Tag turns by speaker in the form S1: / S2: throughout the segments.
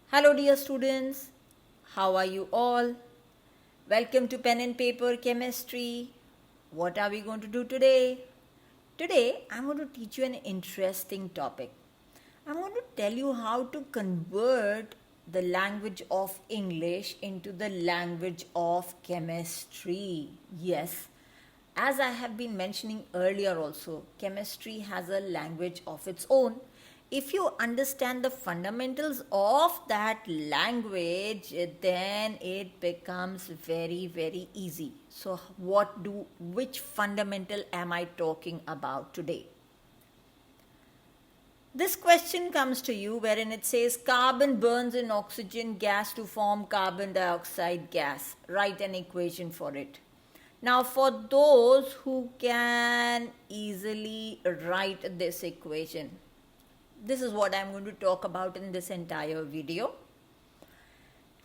S1: Hello, dear students. How are you all? Welcome to Pen and Paper Chemistry. What are we going to do today? Today, I'm going to teach you an interesting topic. I'm going to tell you how to convert the language of English into the language of chemistry. Yes, as I have been mentioning earlier also, chemistry has a language of its own. If you understand the fundamentals of that language, then it becomes very, very easy. So, which fundamental am I talking about today? This question comes to you wherein it says carbon burns in oxygen gas to form carbon dioxide gas. Write an equation for it. Now, for those who can easily write this equation, this is what I'm going to talk about in this entire video,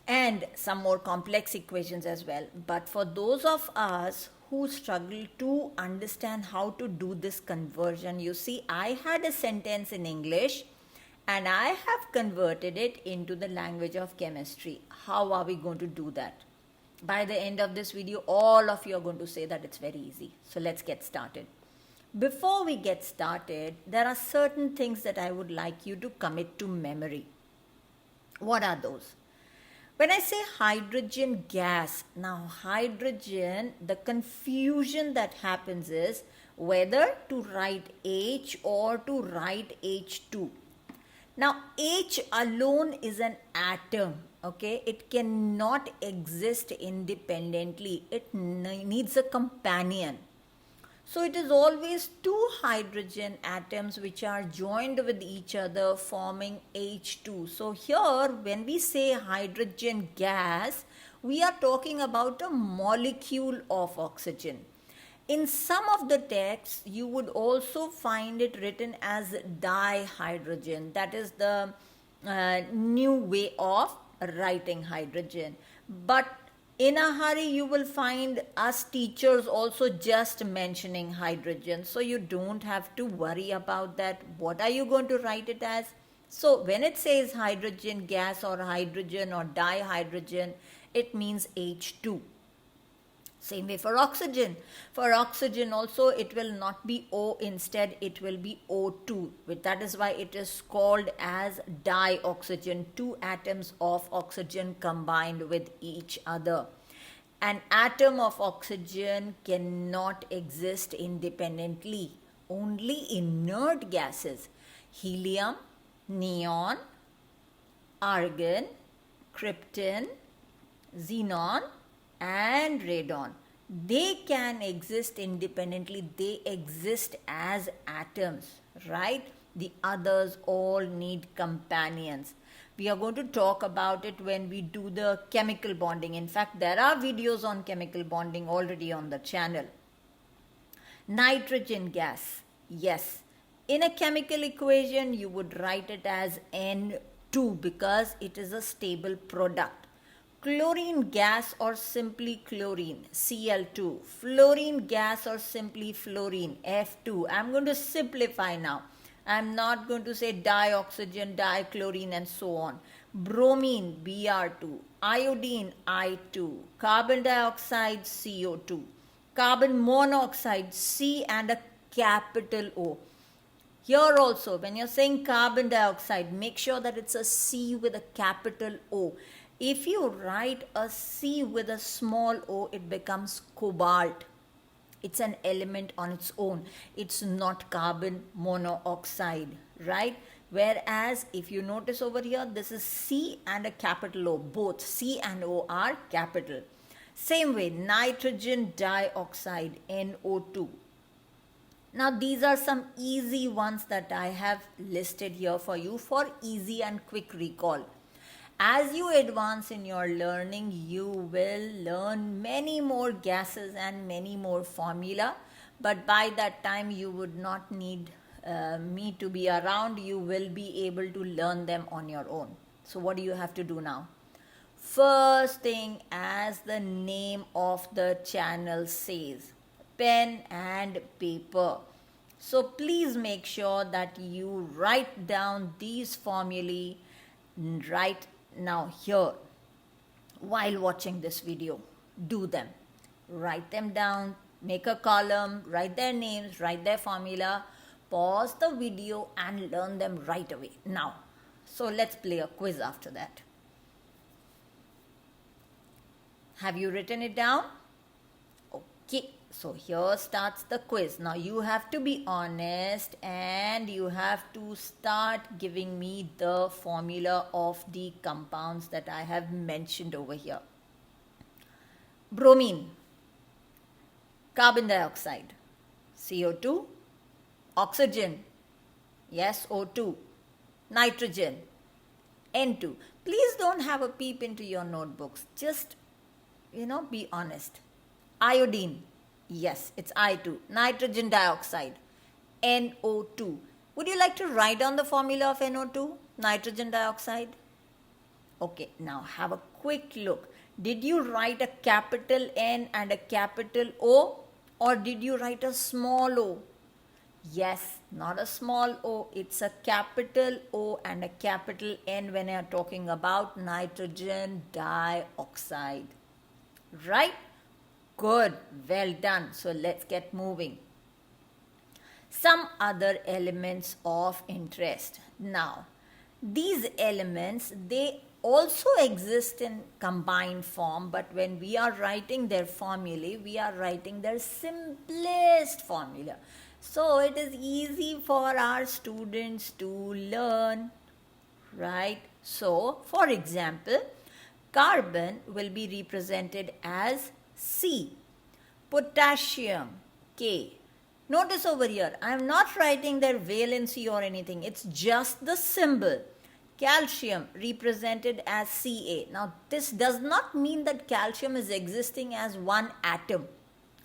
S1: and some more complex equations as well. But for those of us who struggle to understand how to do this conversion, you see, I had a sentence in English and I have converted it into the language of chemistry. How are we going to do that? By the end of this video, all of you are going to say that it's very easy. So let's get started. Before we get started, there are certain things that I would like you to commit to memory. What are those? When I say hydrogen gas, now hydrogen, the confusion that happens is whether to write H or to write H2. Now, H alone is an atom, okay? It cannot exist independently. It needs a companion. So it is always two hydrogen atoms which are joined with each other forming H2. So here when we say hydrogen gas, we are talking about a molecule of oxygen. In some of the texts, you would also find it written as dihydrogen. That is the new way of writing hydrogen. But in a hurry, you will find us teachers also just mentioning hydrogen. So you don't have to worry about that. What are you going to write it as? So when it says hydrogen gas or hydrogen or dihydrogen, it means H2. Same way for oxygen. For oxygen also it will not be O, instead it will be O2. That is why it is called as dioxygen. Two atoms of oxygen combined with each other. An atom of oxygen cannot exist independently. Only inert gases, helium, neon, argon, krypton, xenon, and radon, they can exist independently. They exist as atoms, right? The others all need companions. We are going to talk about it when we do the chemical bonding. In fact, there are videos on chemical bonding already on the channel. Nitrogen gas, yes. In a chemical equation, you would write it as N2 because it is a stable product. Chlorine gas or simply chlorine, Cl2. Fluorine gas or simply fluorine, F2. I'm going to simplify now. I'm not going to say dioxygen, dichlorine and so on. Bromine, Br2. Iodine, I2. Carbon dioxide, CO2. Carbon monoxide, C and a capital O. Here also, when you're saying carbon dioxide, make sure that it's a C with a capital O. If you write a C with a small o, it becomes cobalt. It's an element on its own. It's not carbon monoxide, right? Whereas if you notice over here, this is C and a capital O. Both C and O are capital. Same way, nitrogen dioxide, NO2. Now these are some easy ones that I have listed here for you for easy and quick recall. As you advance in your learning, you will learn many more gases and many more formula. But by that time, you would not need me to be around. You will be able to learn them on your own. So what do you have to do now? First thing, as the name of the channel says, pen and paper. So please make sure that you write down these formulae, write Now here, while watching this video, do them. Write them down, make a column, write their names, write their formula, pause the video and learn them right away. Now, so let's play a quiz after that. Have you written it down? Okay, so here starts the quiz. Now you have to be honest and you have to start giving me the formula of the compounds that I have mentioned over here. Bromine, carbon dioxide, CO2, oxygen, yes, O2, nitrogen, N2. Please don't have a peep into your notebooks. Just, be honest. Iodine, yes, it's I2. Nitrogen dioxide, NO2. Would you like to write down the formula of NO2, nitrogen dioxide? Okay, now have a quick look. Did you write a capital N and a capital O, or did you write a small o? Yes, not a small o, it's a capital O and a capital N when I am talking about nitrogen dioxide. Right? Good, well done. So let's get moving. Some other elements of interest. Now, these elements, they also exist in combined form, but when we are writing their formulae, we are writing their simplest formula. So it is easy for our students to learn, right? So, for example, carbon will be represented as C, potassium, K. Notice over here, I am not writing their valency or anything, it's just the symbol. Calcium represented as Ca. Now, this does not mean that calcium is existing as one atom.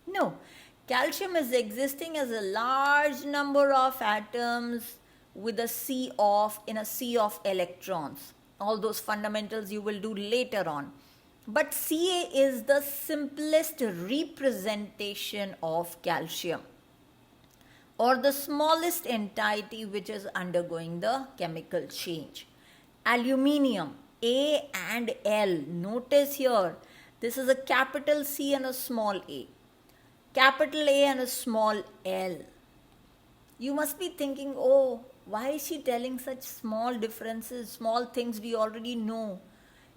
S1: No, calcium is existing as a large number of atoms with a sea of electrons. All those fundamentals you will do later on. But Ca is the simplest representation of calcium, or the smallest entity which is undergoing the chemical change. Aluminium, A and L. Notice here, this is a capital C and a small a. Capital A and a small L. You must be thinking, oh, why is she telling such small differences, small things we already know?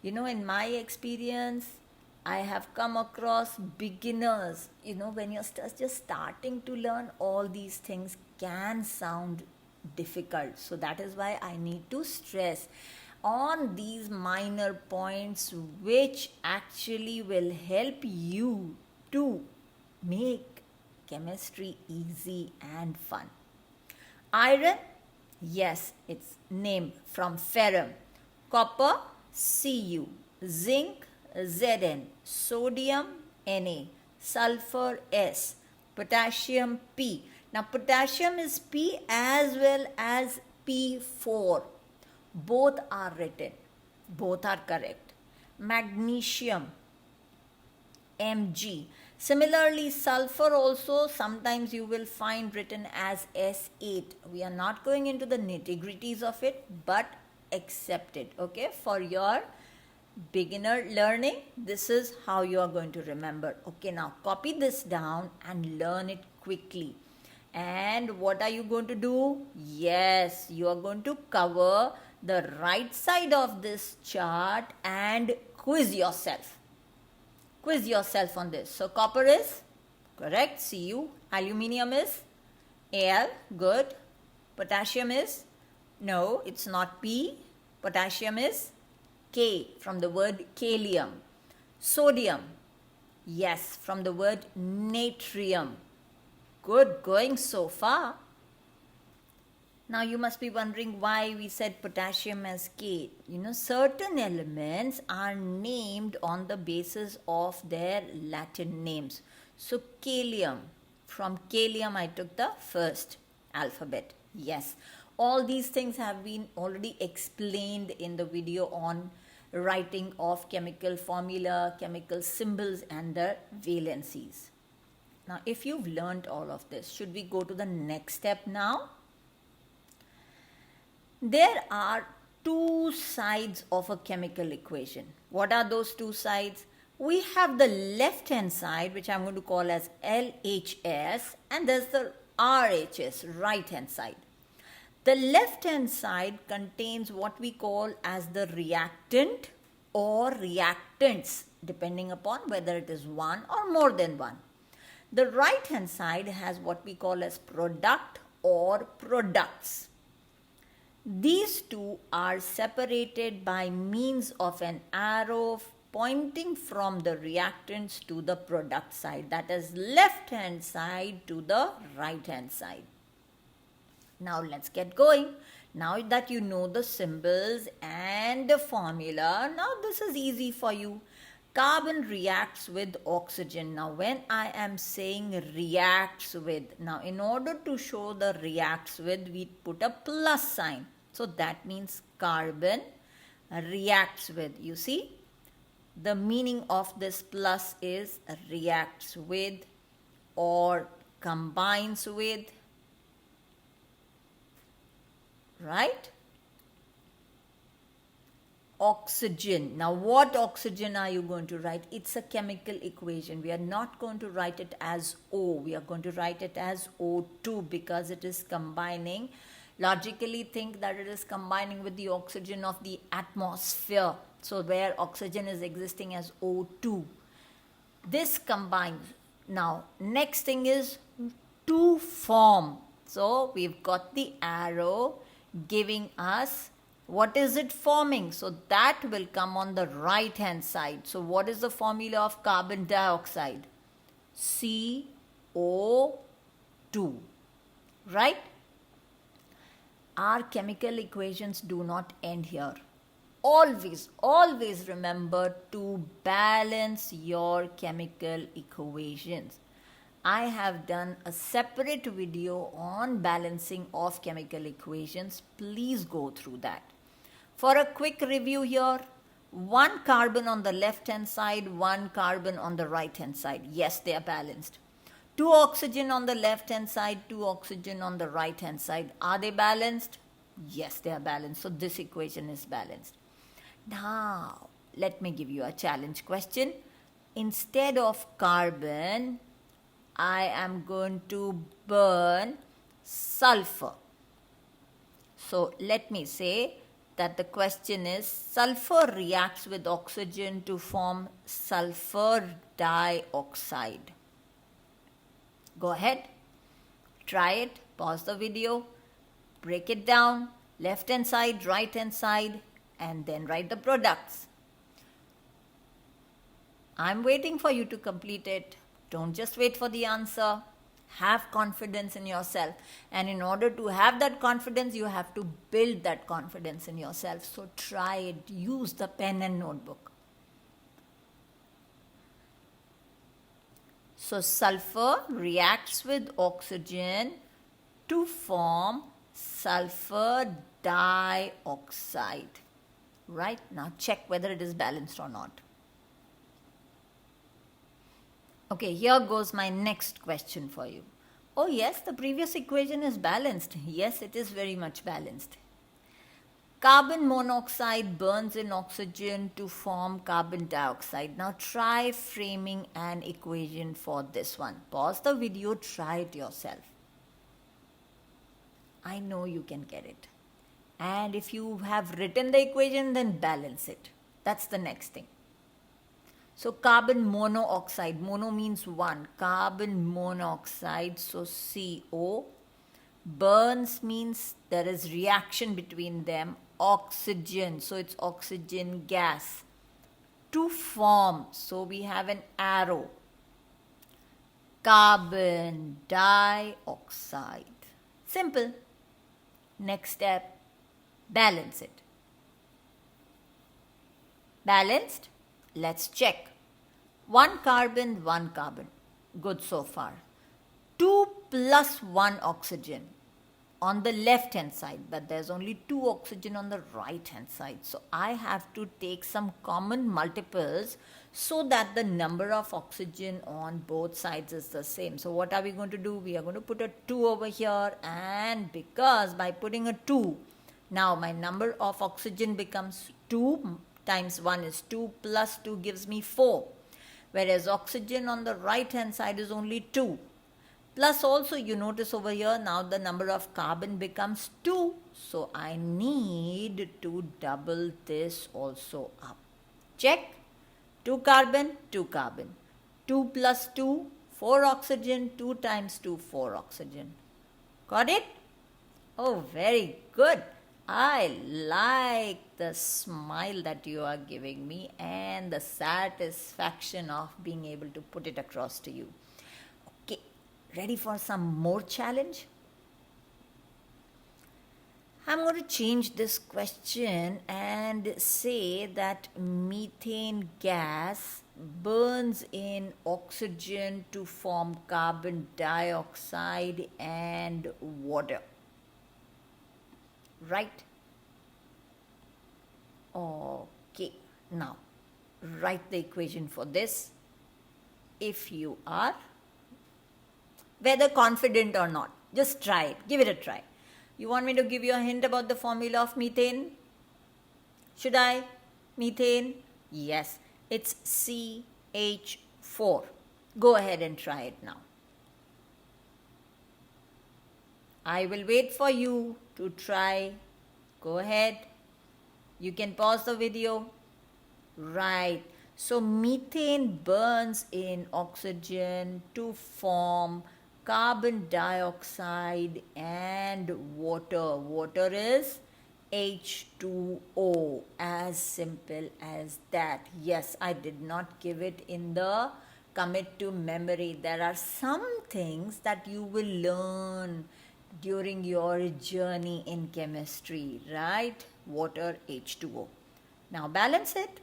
S1: In my experience, I have come across beginners, when you're just starting to learn, all these things can sound difficult. So that is why I need to stress on these minor points which actually will help you to make chemistry easy and fun. Iron, yes, it's named from ferrum. Copper, Cu. Zinc, Zn. Sodium, Na. Sulfur, S. Potassium, P. Now potassium is P as well as P4. Both are written. Both are correct. Magnesium, Mg. Similarly, sulfur also sometimes you will find written as S8. We are not going into the nitty-gritties of it, but accept it, okay? For your beginner learning, this is how you are going to remember. Okay, now copy this down and learn it quickly. And what are you going to do? Yes, you are going to cover the right side of this chart and quiz yourself. Quiz yourself on this. So copper is correct, Cu. Aluminium is Al, good. Potassium is, no, it's not P. Potassium is K, from the word kalium. Sodium, yes, from the word natrium. Good going so far. Now you must be wondering why we said potassium as K. Certain elements are named on the basis of their Latin names. So kalium, from kalium I took the first alphabet. Yes, all these things have been already explained in the video on writing of chemical formula, chemical symbols and their valencies. Now if you've learned all of this, should we go to the next step now? There are two sides of a chemical equation. What are those two sides? We have the left hand side, which I'm going to call as LHS, and there's the RHS, right hand side. The left hand side contains what we call as the reactant or reactants, depending upon whether it is one or more than one. The right hand side has what we call as product or products. These two are separated by means of an arrow pointing from the reactants to the product side, that is left hand side to the right hand side. Now let's get going. Now that you know the symbols and the formula, now this is easy for you. Carbon reacts with oxygen. Now when I am saying reacts with, now in order to show the reacts with, we put a plus sign. So that means carbon reacts with. You see, the meaning of this plus is reacts with or combines with, right? Oxygen. Now what oxygen are you going to write? It's a chemical equation. We are not going to write it as O. We are going to write it as O2 because it is combining. Logically think that it is combining with the oxygen of the atmosphere. So where oxygen is existing as O2. This combines. Now next thing is to form. So we've got the arrow giving us what is it forming. So that will come on the right hand side. So what is the formula of carbon dioxide? CO2. Right? Our chemical equations do not end here. Always remember to balance your chemical equations. I have done a separate video on balancing of chemical equations. Please go through that. For a quick review here, one carbon on the left hand side, one carbon on the right hand side. Yes, they are balanced. Two oxygen on the left hand side, two oxygen on the right hand side. Are they balanced? Yes, they are balanced. So this equation is balanced. Now, let me give you a challenge question. Instead of carbon, I am going to burn sulfur. So let me say that the question is sulfur reacts with oxygen to form sulfur dioxide. Go ahead, try it, pause the video, break it down, left hand side, right hand side, and then write the products. I'm waiting for you to complete it. Don't just wait for the answer. Have confidence in yourself. And in order to have that confidence, you have to build that confidence in yourself. So try it. Use the pen and notebook. So sulfur reacts with oxygen to form sulfur dioxide. Right? Now check whether it is balanced or not. Okay, here goes my next question for you. Oh yes, the previous equation is balanced. Yes, it is very much balanced. Carbon monoxide burns in oxygen to form carbon dioxide. Now try framing an equation for this one. Pause the video, try it yourself. I know you can get it. And if you have written the equation, then balance it. That's the next thing. So carbon monoxide, mono means one, carbon monoxide, so CO. Burns means there is reaction between them, oxygen, so it's oxygen gas. To form, so we have an arrow, carbon dioxide. Simple. Next step, balance it. Balanced? Let's check. One carbon, one carbon. Good so far. 2 plus 1 oxygen on the left hand side, but there's only 2 oxygen on the right hand side. So I have to take some common multiples so that the number of oxygen on both sides is the same. So what are we going to do? We are going to put a 2 over here, and because by putting a 2, Now my number of oxygen becomes 2 times 1 is 2 plus 2 gives me 4. Whereas oxygen on the right hand side is only 2. Plus also you notice over here now the number of carbon becomes 2. So I need to double this also up. Check. 2 carbon, 2 carbon. 2 plus 2, 4 oxygen. 2 times 2, 4 oxygen. Got it? Oh, very good. I like the smile that you are giving me and the satisfaction of being able to put it across to you. Okay, ready for some more challenge? I'm going to change this question and say that methane gas burns in oxygen to form carbon dioxide and water. Right? Okay, now write the equation for this if you are, whether confident or not. Just try it. Give it a try. You want me to give you a hint about the formula of methane? Should I? Methane? Yes, it's CH4. Go ahead and try it now. I will wait for you to try. Go ahead. You can pause the video. Right. So methane burns in oxygen to form carbon dioxide and water. Water is H2O. As simple as that. Yes, I did not give it in the commit to memory. There are some things that you will learn during your journey in chemistry, right? Water, H2O. Now balance it.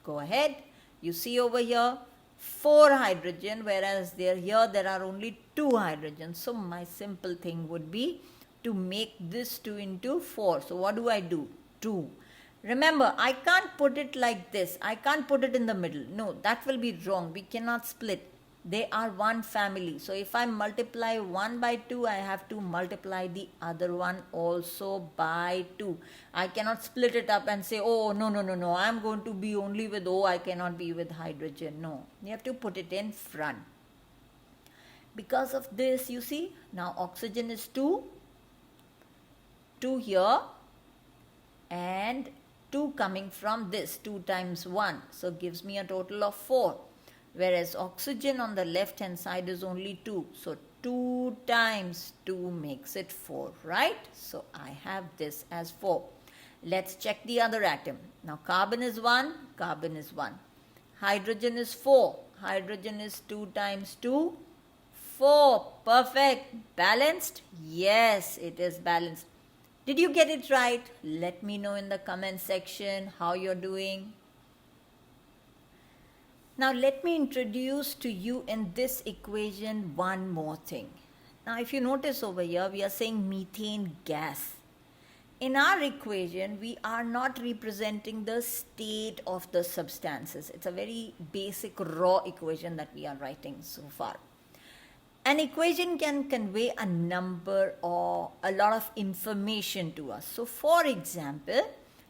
S1: Go ahead. You see over here 4 hydrogen, whereas here there are only 2 hydrogens. So my simple thing would be to make this 2 into 4. So what do? 2. Remember, I can't put it like this. I can't put it in the middle. No, that will be wrong. We cannot split. They are one family. So if I multiply 1 by 2, I have to multiply the other one also by 2. I cannot split it up and say, oh, no, I'm going to be only with O, I cannot be with hydrogen. No, you have to put it in front. Because of this, you see, now oxygen is 2 here, and 2 coming from this, 2 times 1. So gives me a total of 4. Whereas oxygen on the left hand side is only 2. So 2 times 2 makes it 4, right? So I have this as 4. Let's check the other atom. Now carbon is 1, carbon is 1. Hydrogen is 4. Hydrogen is 2 times 2, 4. Perfect. Balanced? Yes, it is balanced. Did you get it right? Let me know in the comment section how you're doing. Now let me introduce to you in this equation one more thing. Now if you notice over here, we are saying methane gas. In our equation, we are not representing the state of the substances. It's a very basic raw equation that we are writing so far. An equation can convey a number or a lot of information to us. So for example,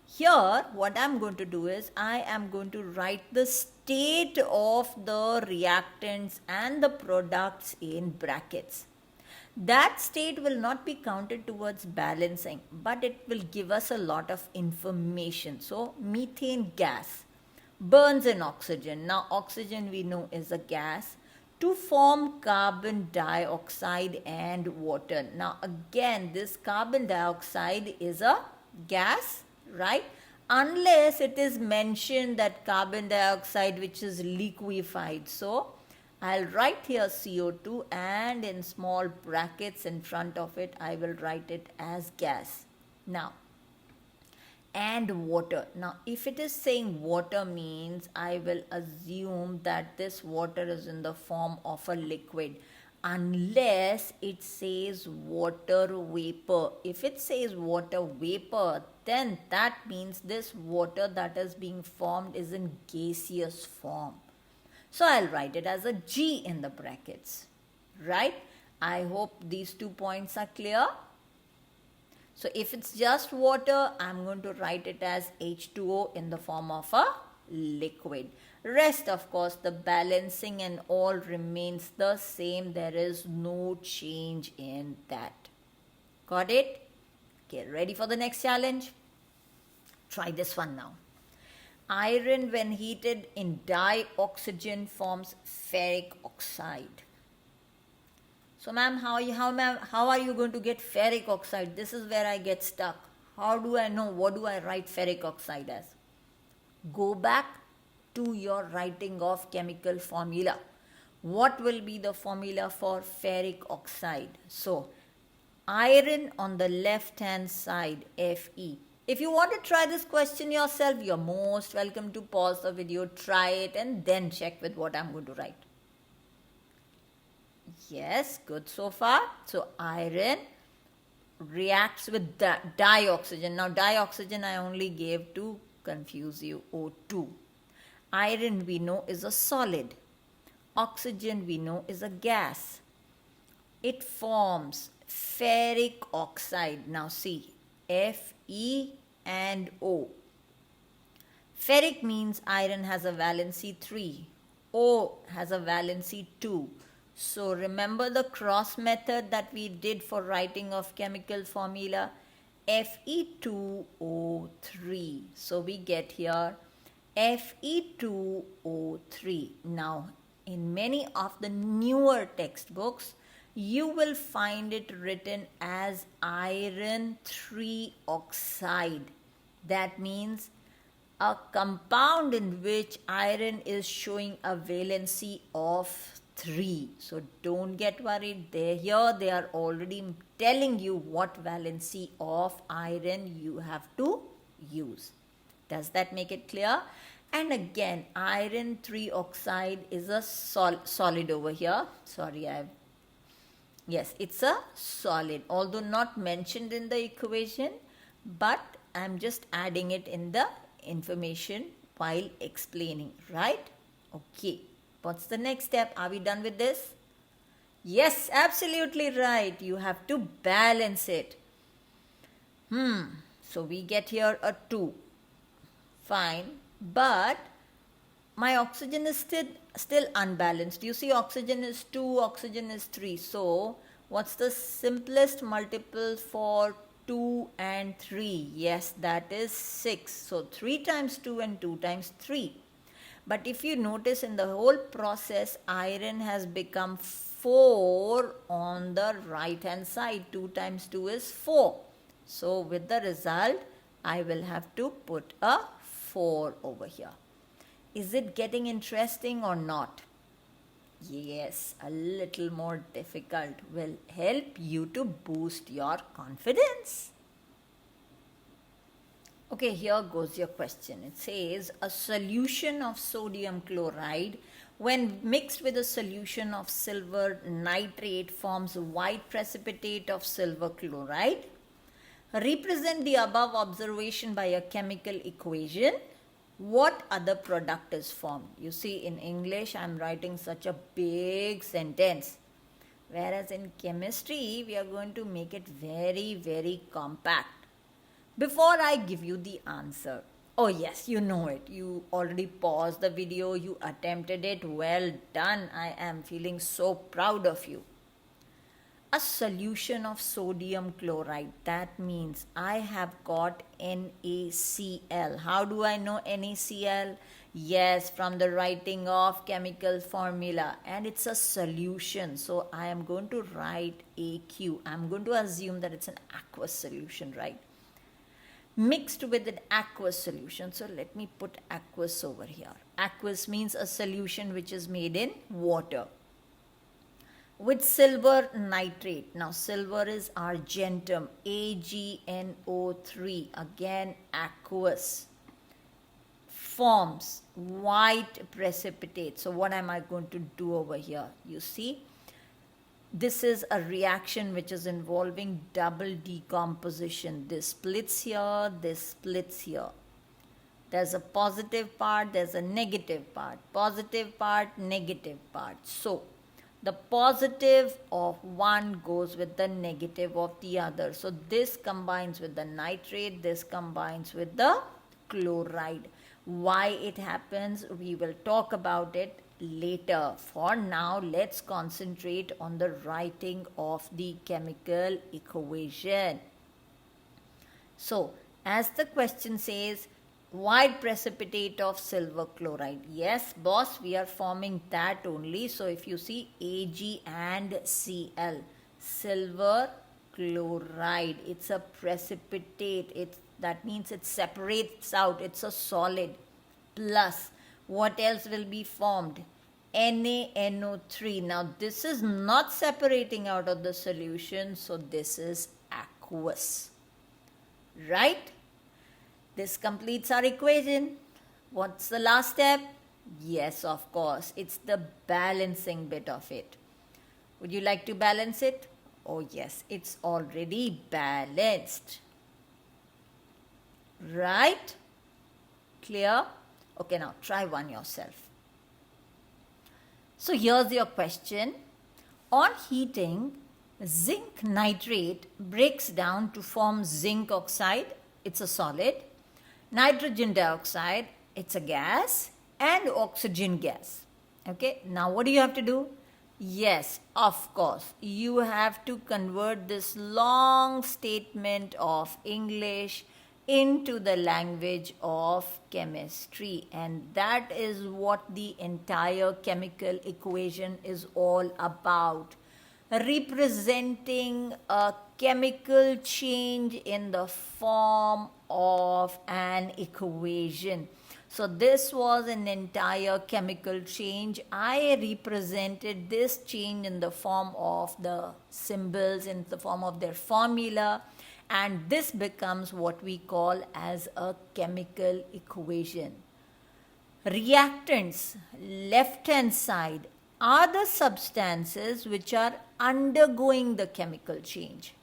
S1: here what I'm going to do is I am going to write the state of the reactants and the products in brackets. That state will not be counted towards balancing, but it will give us a lot of information. So methane gas burns in oxygen. Now oxygen we know is a gas to form carbon dioxide and water. Now again, this carbon dioxide is a gas, right? Unless it is mentioned that carbon dioxide which is liquefied. So I'll write here CO2 and in small brackets in front of it I will write it as gas. Now and water. Now if it is saying water means I will assume that this water is in the form of a liquid, unless it says water vapor. If it says water vapor, then that means this water that is being formed is in gaseous form. So I'll write it as a G in the brackets, right? I hope these 2 points are clear. So if it's just water, I'm going to write it as H2O in the form of a liquid. Rest, of course, the balancing and all remains the same. There is no change in that. Got it? Okay, ready for the next challenge? Try this one now. Iron, when heated in dioxygen, forms ferric oxide. So, ma'am, how are you going to get ferric oxide? This is where I get stuck. How do I know? What do I write ferric oxide as? Go back to your writing of chemical formula. What will be the formula for ferric oxide? So, iron on the left hand side, Fe. If you want to try this question yourself, you're most welcome to pause the video, try it, and then check with what I'm going to write. Yes, good so far. So, iron reacts with dioxygen. Now, dioxygen I only gave to confuse you, O2. Iron we know is a solid. Oxygen we know is a gas. It forms ferric oxide. Now, see, Fe and O. Ferric means iron has a valency 3. O has a valency 2. So remember the cross method that we did for writing of chemical formula, Fe2O3. So we get here Fe2O3. Now in many of the newer textbooks, you will find it written as iron 3 oxide. That means a compound in which iron is showing a valency of 3. So don't get worried. Here they are already telling you what valency of iron you have to use. Does that make it clear? And again, iron 3 oxide is a solid over here. Sorry, yes, it's a solid, although not mentioned in the equation, but I'm just adding it in the information while explaining, right? Okay. What's the next step? Are we done with this? Yes, absolutely right. You have to balance it. So we get here a 2. Fine. But my oxygen is still unbalanced. You see, oxygen is 2, oxygen is 3. So what's the simplest multiple for 2 and 3? Yes, that is 6. So 3 times 2 and 2 times 3. But if you notice in the whole process, iron has become 4 on the right hand side. 2 times 2 is 4. So with the result, I will have to put a 4 over here. Is it getting interesting or not? Yes, a little more difficult will help you to boost your confidence. Okay, here goes your question. It says a solution of sodium chloride when mixed with a solution of silver nitrate forms a white precipitate of silver chloride. Represent the above observation by a chemical equation. What other product is formed? You see, in English, I'm writing such a big sentence. Whereas in chemistry, we are going to make it very, very compact. Before I give you the answer, oh yes, you know it. You already paused the video. You attempted it. Well done. I am feeling so proud of you. A solution of sodium chloride. That means I have got NaCl. How do I know NaCl? Yes, from the writing of chemical formula. And it's a solution. So I am going to write AQ. I'm going to assume that it's an aqueous solution, right? Mixed with an aqueous solution. So let me put aqueous over here. Aqueous means a solution which is made in water. With silver nitrate. Now silver is argentum, AgNO3, again aqueous, forms white precipitate. So what am I going to do over here? You see, this is a reaction which is involving double decomposition. This splits here, this splits here. There's a positive part, there's a negative part. Positive part, negative part. So The positive of one goes with the negative of the other. So this combines with the nitrate, this combines with the chloride. Why it happens, we will talk about it later. For now, let's concentrate on the writing of the chemical equation. So, as the question says, white precipitate of silver chloride. Yes, boss, we are forming that only. So, if you see Ag and Cl, silver chloride, it's a precipitate. That means it separates out. It's a solid. Plus, what else will be formed? NaNO3. Now, this is not separating out of the solution. So, this is aqueous. Right? This completes our equation. What's the last step? Yes, of course. It's the balancing bit of it. Would you like to balance it? Oh, yes. It's already balanced. Right? Clear? Okay, now try one yourself. So here's your question. On heating, zinc nitrate breaks down to form zinc oxide. It's a solid. Nitrogen dioxide, it's a gas. And oxygen gas. Okay, now what do you have to do? Yes, of course, you have to convert this long statement of English into the language of chemistry, and that is what the entire chemical equation is all about, representing a chemical change in the form of an equation. So this was an entire chemical change. I represented this change in the form of the symbols, in the form of their formula, and this becomes what we call as a chemical equation. Reactants, left hand side, are the substances which are undergoing the chemical change.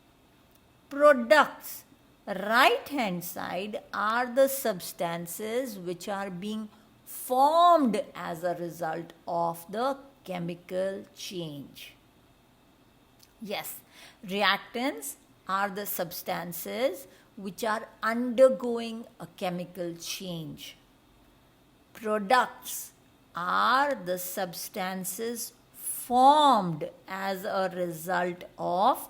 S1: Products, right hand side, are the substances which are being formed as a result of the chemical change. Yes, reactants are the substances which are undergoing a chemical change. Products are the substances formed as a result of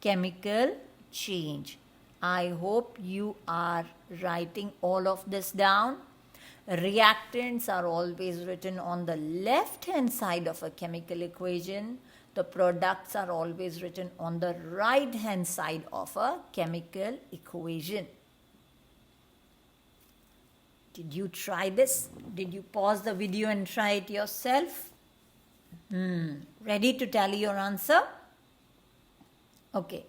S1: chemical change. I hope you are writing all of this down. Reactants are always written on the left hand side of a chemical equation. The products are always written on the right hand side of a chemical equation. Did you try this? Did you pause the video and try it yourself? Ready to tally your answer? Okay.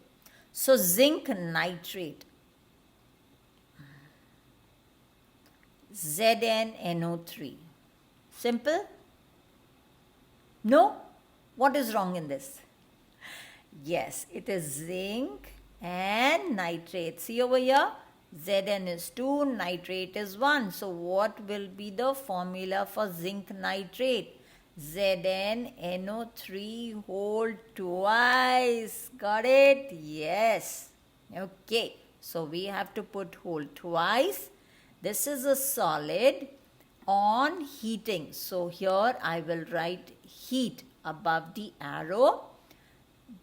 S1: So zinc nitrate, ZnNO3. Simple? No? What is wrong in this? Yes, it is zinc and nitrate. See over here? Zn is 2, nitrate is 1. So what will be the formula for zinc nitrate? ZnNO3 whole twice. Got it? Yes. Okay. So we have to put whole twice. This is a solid on heating. So here I will write heat above the arrow.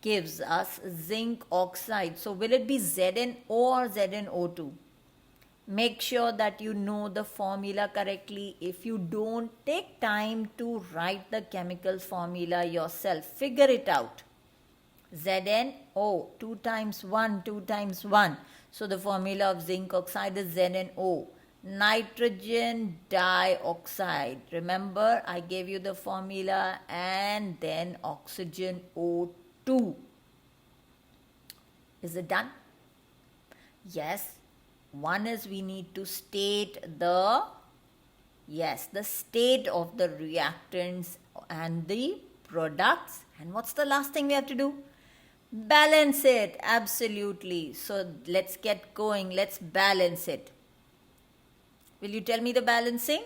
S1: Gives us zinc oxide. So will it be ZnO or ZnO2? Make sure that you know the formula correctly. If you don't, take time to write the chemical formula yourself. Figure it out. ZnO, 2 times 1, 2 times 1. So the formula of zinc oxide is ZnO. Nitrogen dioxide. Remember, I gave you the formula, and then oxygen O2. Is it done? Yes. One is we need to state the state of the reactants and the products. And what's the last thing we have to do? Balance it. Absolutely. So let's get going. Let's balance it. Will you tell me the balancing?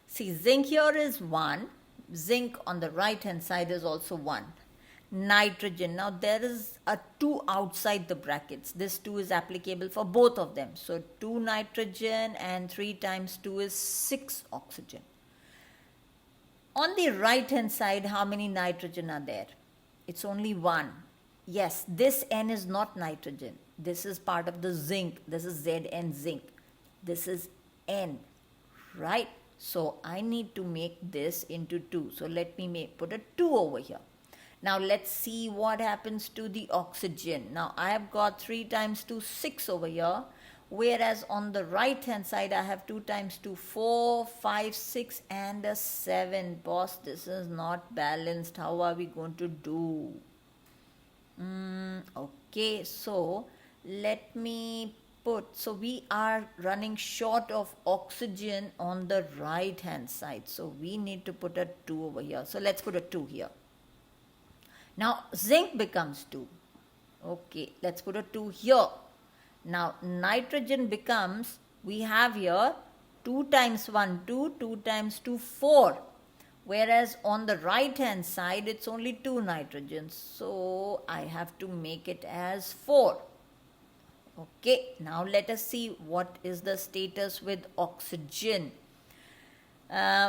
S1: See, zinc here is 1. Zinc on the right hand side is also 1. Nitrogen, now there is a 2 outside the brackets. This 2 is applicable for both of them. So 2 nitrogen and 3 times 2 is 6 oxygen. On the right hand side, how many nitrogen are there? It's only 1. Yes, this N is not nitrogen. This is part of the zinc. This is Zn zinc. This is N, right? So I need to make this into 2. So let me put a 2 over here. Now let's see what happens to the oxygen. Now I have got 3 times 2, 6 over here. Whereas on the right hand side I have 2 times 2, 4, 5, 6 and a 7. Boss, this is not balanced. How are we going to do? Okay, so let me put, so we are running short of oxygen on the right hand side. So we need to put a 2 over here. So let's put a 2 here. Now zinc becomes 2. Okay, let's put a 2 here. Now nitrogen becomes, we have here 2 times 1, 2, 2 times 2, 4. Whereas on the right hand side it's only 2 nitrogens. So I have to make it as 4. Okay, now let us see what is the status with oxygen.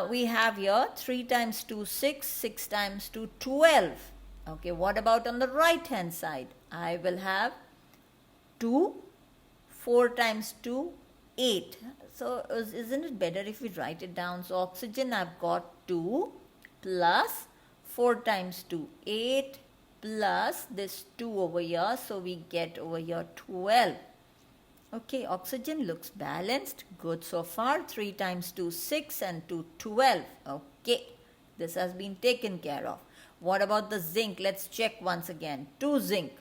S1: We have here 3 times 2, 6, 6 times 2, 12. Okay, what about on the right hand side? I will have 2, 4 times 2, 8. So isn't it better if we write it down? So oxygen I've got 2 plus 4 times 2, 8 plus this 2 over here. So we get over here 12. Okay, oxygen looks balanced. Good so far. 3 times 2, 6 and 2, 12. Okay, this has been taken care of. What about the zinc? Let's check once again. 2 zinc.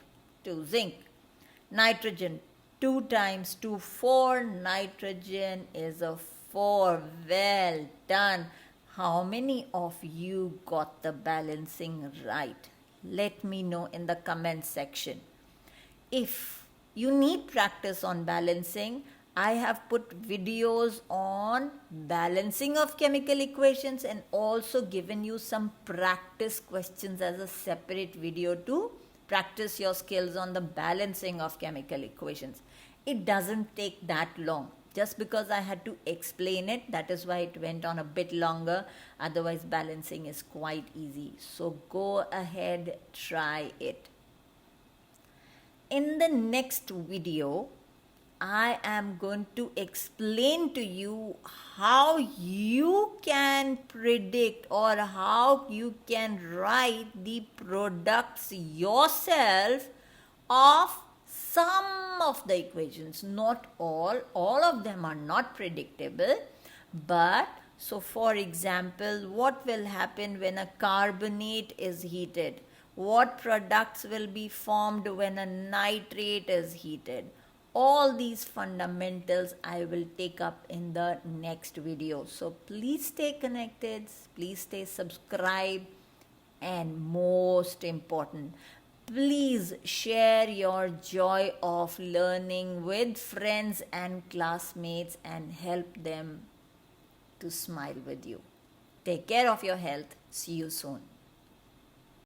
S1: Nitrogen. 2 times 2, 4. Nitrogen is a 4. Well done. How many of you got the balancing right? Let me know in the comment section. If you need practice on balancing, I have put videos on balancing of chemical equations and also given you some practice questions as a separate video to practice your skills on the balancing of chemical equations. It doesn't take that long. Just because I had to explain it, that is why it went on a bit longer. Otherwise, balancing is quite easy. So go ahead, try it. In the next video, I am going to explain to you how you can predict or how you can write the products yourself of some of the equations. Not all of them are not predictable, but so for example, what will happen when a carbonate is heated? What products will be formed when a nitrate is heated? All these fundamentals I will take up in the next video. So please stay connected, please stay subscribed, and most important, please share your joy of learning with friends and classmates and help them to smile with you. Take care of your health. See you soon.